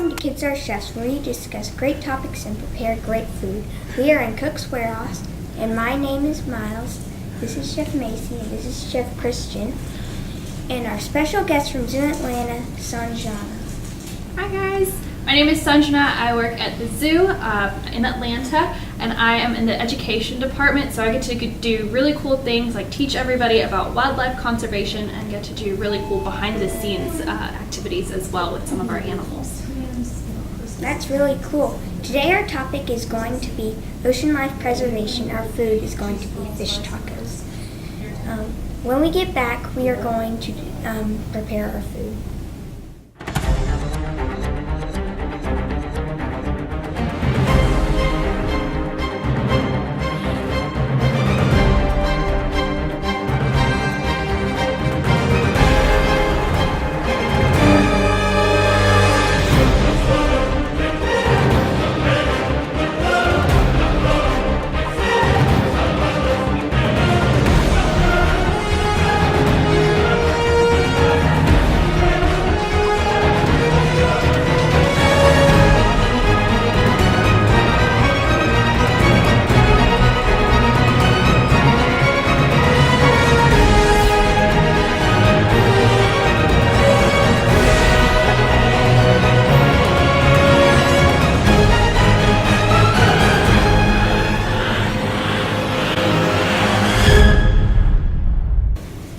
Welcome to Kids Are Chefs, where we discuss great topics and prepare great food. We are in Cook's Warehouse, and my name is Miles. This is Chef Macy, and this is Chef Christian. And our special guest from Zoo Atlanta, Sanjana. Hi guys, my name is Sanjana. I work at the zoo in Atlanta, and I am in the education department, so I get to do really cool things like teach everybody about wildlife conservation and get to do really cool behind the scenes activities as well with some of our animals. That's really cool. Today our topic is going to be ocean life preservation. Our food is going to be fish tacos. When we get back, we are going to prepare our food.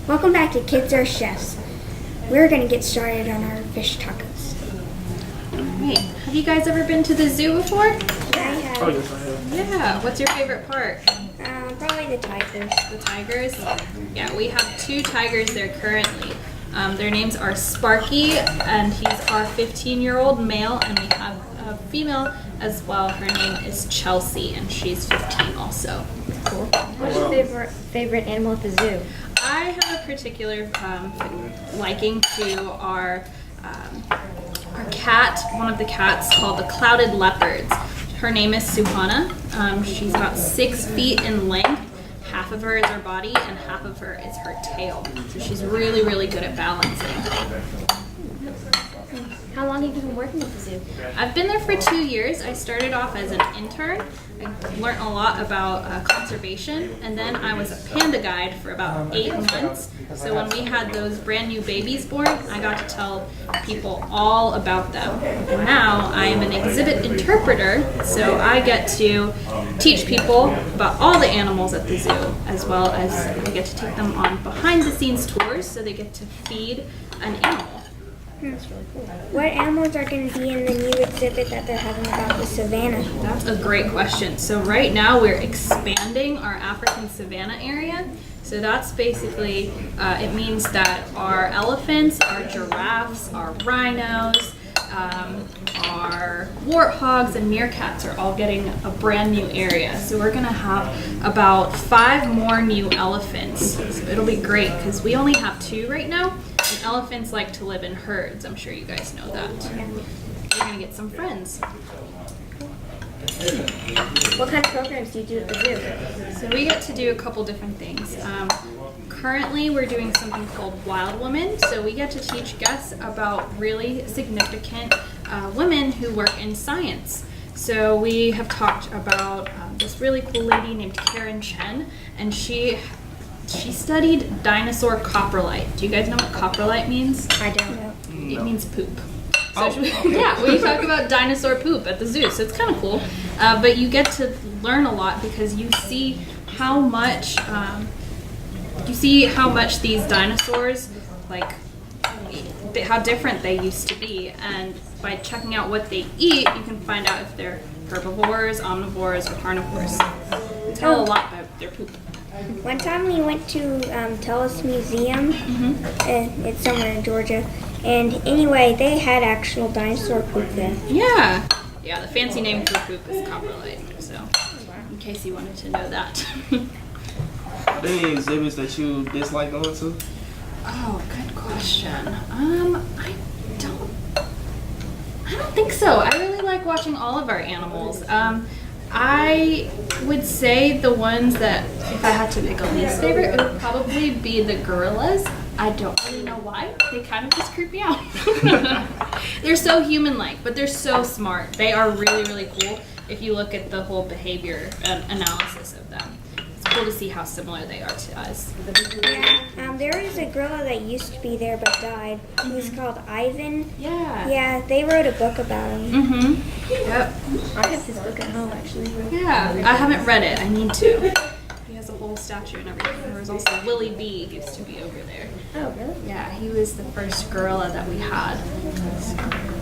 Welcome back to Kids Are Chefs. We're going to get started on our fish tacos. Alright, have you guys ever been to the zoo before? I have Oh, yes, I have. Yeah, what's your favorite part? probably the tigers. The tigers? Yeah, we have two tigers there currently. Their names are Sparky, and he's our 15-year-old male, and we have a female as well. Her name is Chelsea, and she's 15 also. Cool. What's your favorite animal at the zoo? I have a particular liking to our cat, one of the cats called the clouded leopards. Her name is Suhana. She's about 6 feet in length. Half of her is her body and half of her is her tail. So she's really, really good at balancing. How long have you been working at the zoo? I've been there for 2 years. I started off as an intern. I learned a lot about conservation, and then I was a panda guide for about 8 months. So when we had those brand new babies born, I got to tell people all about them. And now I am an exhibit interpreter, so I get to teach people about all the animals at the zoo, as well as I get to take them on behind the scenes tours so they get to feed an animal. That's really cool. What animals are going to be in the new exhibit that they're having about the savannah? That's a great question. So right now we're expanding our African savanna area. So that's basically, it means that our elephants, our giraffes, our rhinos, our warthogs and meerkats are all getting a brand new area. So we're gonna have about 5 more new elephants. So it'll be great because we only have 2 right now. And elephants like to live in herds. I'm sure you guys know that. We're gonna get some friends. What kind of programs do you do at the zoo? So we get to do a couple different things. Currently, we're doing something called Wild Women. So we get to teach guests about really significant women who work in science. So we have talked about this really cool lady named Karen Chen, and she studied dinosaur coprolite. Do you guys know what coprolite means? I don't know. It means poop. So yeah, we talk about dinosaur poop at the zoo, so it's kind of cool. But you get to learn a lot because you see how much these dinosaurs, like how different they used to be, and by checking out what they eat, you can find out if they're herbivores, omnivores, or carnivores. You can tell a lot about their poop. One time we went to Tellus Museum, and it's somewhere in Georgia, and anyway, they had actual dinosaur poop there. Yeah, the fancy name for poop is coprolite, so in case you wanted to know that. Are there any exhibits that you dislike going to? Oh, good question. I don't think so. I really like watching all of our animals. I would say the ones that, if I had to pick a least favorite, it would probably be the gorillas. I don't really know why. They kind of just creep me out. They're so human-like, but they're so smart. They are really, really cool if you look at the whole behavior analysis of them. It's cool to see how similar they are to us. Yeah, there was a gorilla that used to be there but died. He was called Ivan. Yeah. Yeah, they wrote a book about him. Mm-hmm. Yep. I have his book at home, actually. Yeah, I haven't read it. I need to. He has a whole statue and everything. There was also Willie B used to be over there. Oh, really? Yeah, he was the first gorilla that we had. So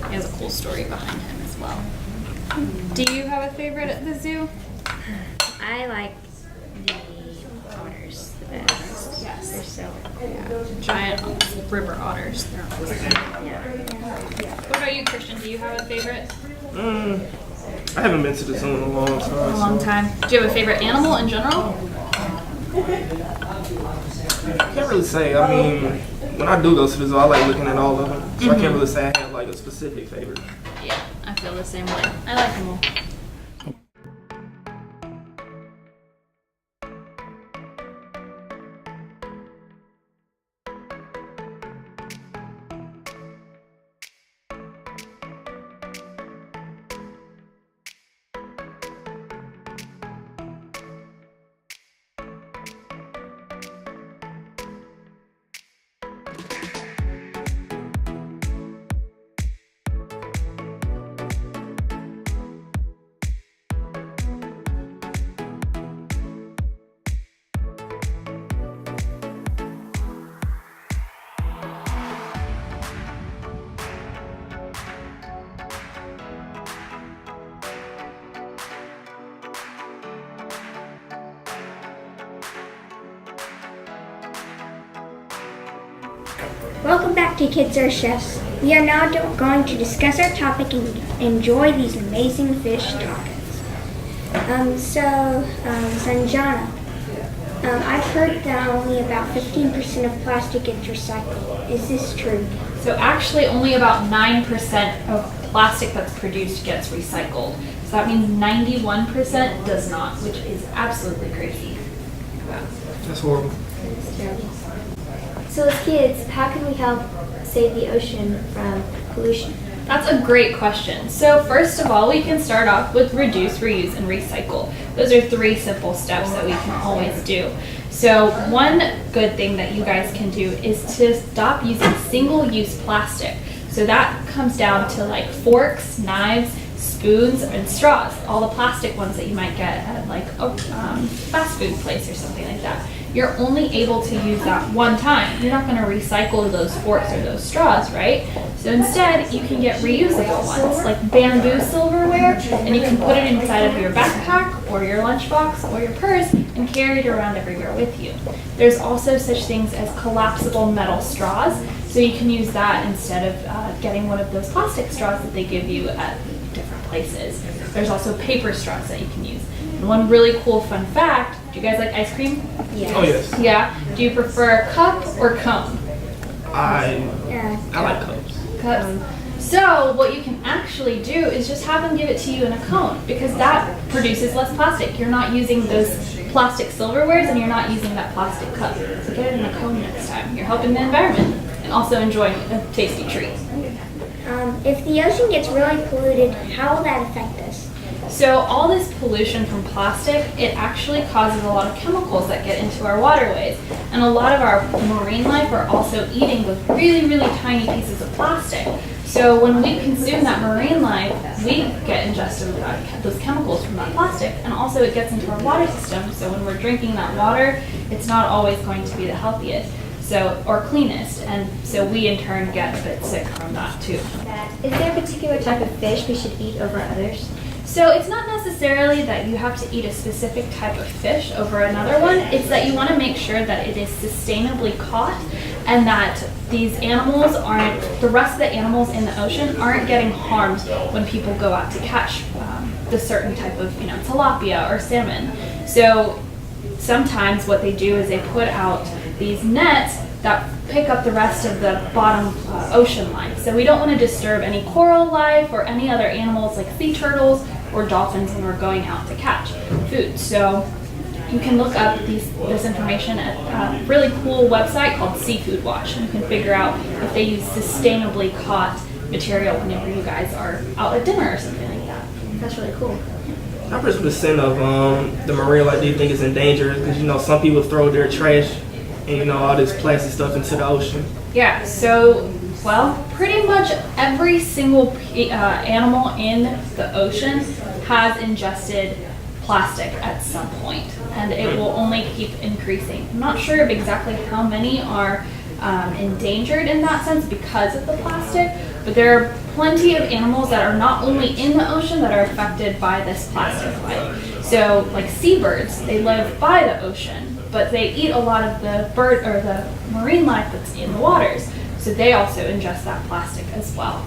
he has a cool story behind him as well. Do you have a favorite at the zoo? I like the otters the best. Yes. They're so Giant river otters. They're awesome. yeah. What about you, Christian? Do you have a favorite? I haven't been to the zoo in a long time. A long time. Do you have a favorite animal in general? Can't really say. I mean, when I do go to the zoo, I like looking at all of them. So I can't really say I have like a specific favorite. Yeah, I feel the same way. I like them all. Welcome back to Kids Are Chefs. We are now going to discuss our topic and enjoy these amazing fish tacos. Sanjana, I've heard that only about 15% of plastic gets recycled. Is this true? So actually only about 9% of plastic that's produced gets recycled. So that means 91% does not, which is absolutely crazy. That's horrible. So as kids, how can we help save the ocean from pollution? That's a great question. So first of all, we can start off with reduce, reuse, and recycle. Those are 3 simple steps that we can always do. So one good thing that you guys can do is to stop using single-use plastic. So that comes down to like forks, knives, spoons, and straws. All the plastic ones that you might get at like a fast food place or something like that. You're only able to use that one time. You're not going to recycle those forks or those straws, right? So instead, you can get reusable ones, like bamboo silverware, and you can put it inside of your backpack or your lunchbox or your purse and carry it around everywhere with you. There's also such things as collapsible metal straws, so you can use that instead of getting one of those plastic straws that they give you at different places. There's also paper straws that you can use. And one really cool fun fact, do you guys like ice cream? Yes. Oh yes. Yeah. Do you prefer cup or cone? I like cups. Cups. So what you can actually do is just have them give it to you in a cone, because that produces less plastic. You're not using those plastic silverwares and you're not using that plastic cup. So get it in a cone next time. You're helping the environment and also enjoying a tasty treat. If the ocean gets really polluted, how will that affect us? So all this pollution from plastic, it actually causes a lot of chemicals that get into our waterways. And a lot of our marine life are also eating those really, really tiny pieces of plastic. So when we consume that marine life, we get ingested with those chemicals from that plastic, and also it gets into our water system. So when we're drinking that water, it's not always going to be the healthiest, or cleanest, and so we in turn get a bit sick from that too. Is there a particular type of fish we should eat over others? So it's not necessarily that you have to eat a specific type of fish over another one. It's that you want to make sure that it is sustainably caught and that these animals aren't, the rest of the animals in the ocean aren't getting harmed when people go out to catch the certain type of, tilapia or salmon. So sometimes what they do is they put out these nets that pick up the rest of the bottom ocean line. So we don't want to disturb any coral life or any other animals like sea turtles or dolphins when we're going out to catch food. So you can look up this information at a really cool website called Seafood Watch, and you can figure out if they use sustainably caught material whenever you guys are out at dinner or something like that. That's really cool. How much percent of the marine life do you think is endangered? Because you know some people throw their trash and you know all this plastic stuff into the ocean. Yeah, so, well, pretty much every single animal in the ocean has ingested plastic at some point, and it will only keep increasing. I'm not sure of exactly how many are endangered in that sense because of the plastic, but there are plenty of animals that are not only in the ocean that are affected by this plastic life. So, like seabirds, they live by the ocean, but they eat a lot of the bird or the marine life that's in the waters. So they also ingest that plastic as well.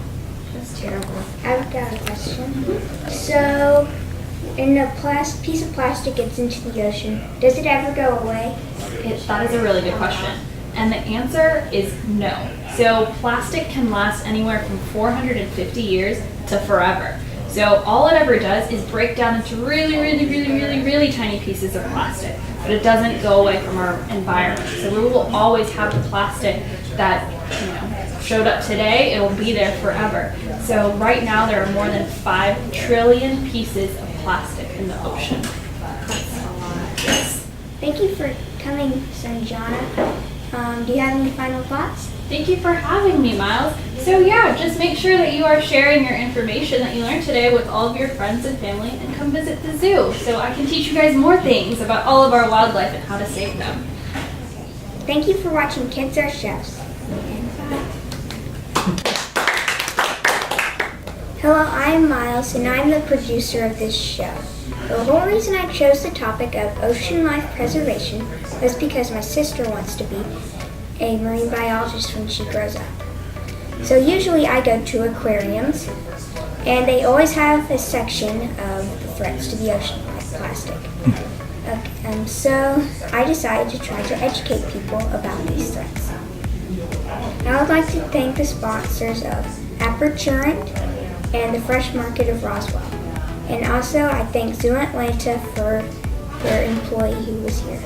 That's terrible. I've got a question. So, and a piece of plastic gets into the ocean. Does it ever go away? That is a really good question. And the answer is no. So plastic can last anywhere from 450 years to forever. So all it ever does is break down into really, really, really, really, really tiny pieces of plastic. But it doesn't go away from our environment. So we will always have the plastic that showed up today. It'll be there forever. So right now there are more than 5 trillion pieces of plastic in the ocean. That's a lot. Yes. Thank you for coming, Sanjana. Do you have any final thoughts? Thank you for having me, Miles. So yeah, just make sure that you are sharing your information that you learned today with all of your friends and family, and come visit the zoo so I can teach you guys more things about all of our wildlife and how to save them. Thank you for watching Kids Are Chefs. Hello, I'm Miles, and I'm the producer of this show. The whole reason I chose the topic of ocean life preservation was because my sister wants to be a marine biologist when she grows up. So usually I go to aquariums, and they always have a section of the threats to the ocean, like plastic. So I decided to try to educate people about these threats. I would like to thank the sponsors of Aperturant and the Fresh Market of Roswell. And also I thank Zoo Atlanta for their employee who was here.